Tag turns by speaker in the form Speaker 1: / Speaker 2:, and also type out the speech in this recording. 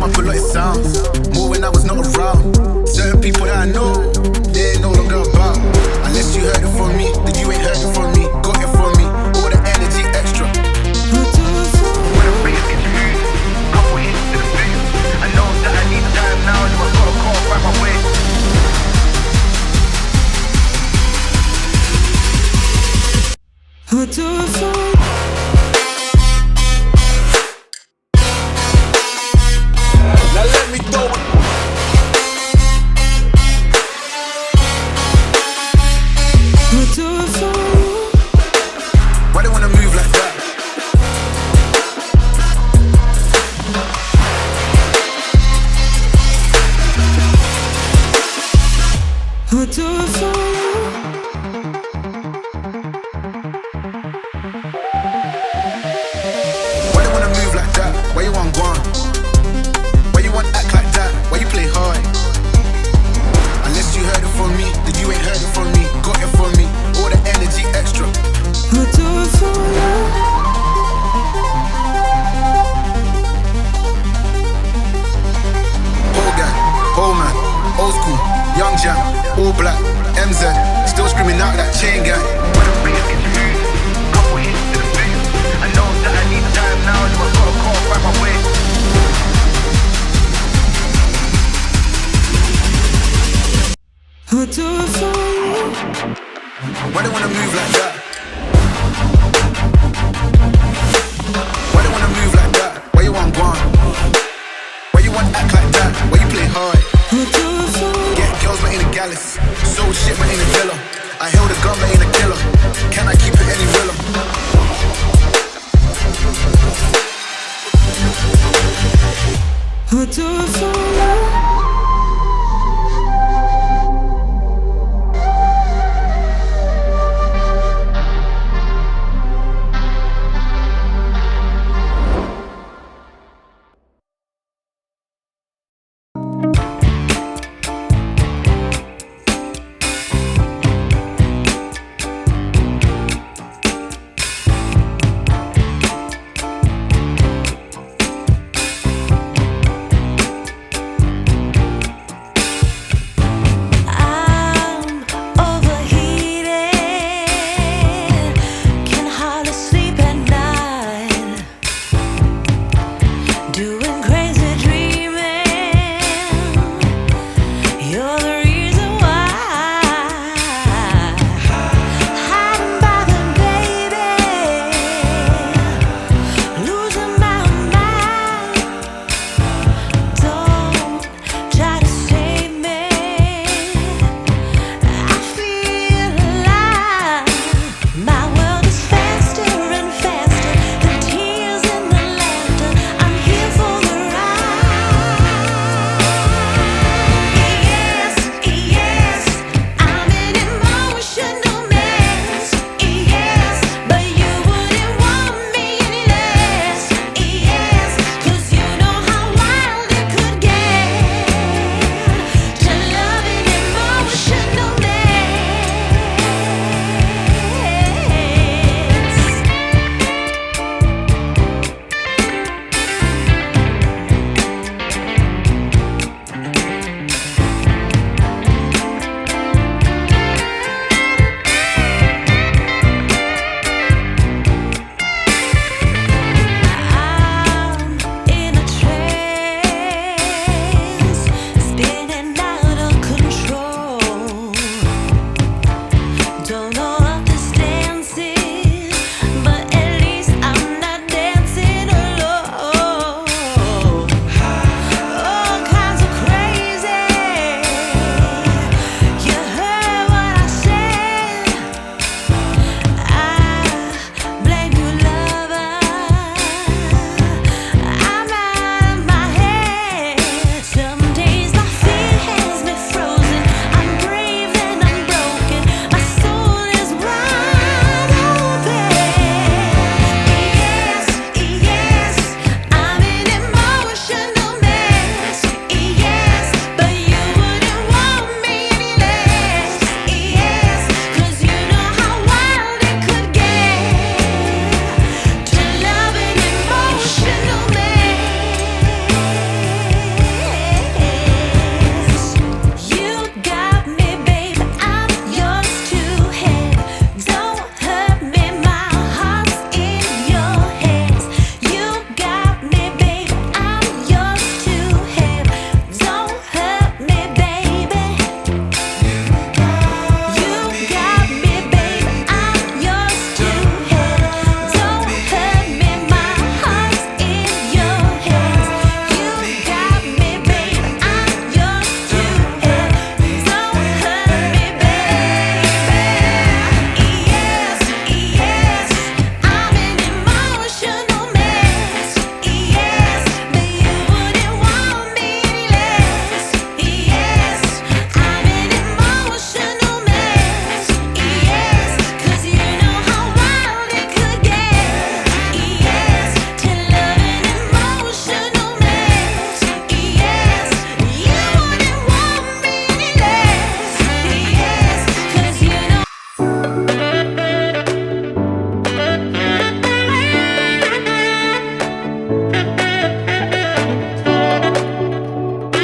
Speaker 1: up a lot, it sounds. More when I was not around. Certain people that I know, they ain't no longer about. Unless you heard it from me, then you ain't heard it from me. Got it from me, all the energy extra. When I'm bringing it to you, couple hits to the face. I know that I need time now, so I gotta call back my way.
Speaker 2: I'll do it for you.
Speaker 1: Now let me throw it.
Speaker 2: I'll do it for you.
Speaker 1: Why they wanna move like that?
Speaker 2: I'll do it for you.
Speaker 1: Why they wanna move like that? Why you want gone? Why you want act like that? Why you play hard? Unless you heard it from me, then you ain't heard it from me. Got it from me, all the energy extra.
Speaker 2: I'll do it for you.
Speaker 1: Old guy, old man, old school, young jam, all black, MZ, still screaming out that chain gang. When I'm bringing it to you, couple hits to the face. I know that I need time now, so I gotta call back my way.
Speaker 2: I'll do it for you.
Speaker 1: Why they wanna move like that?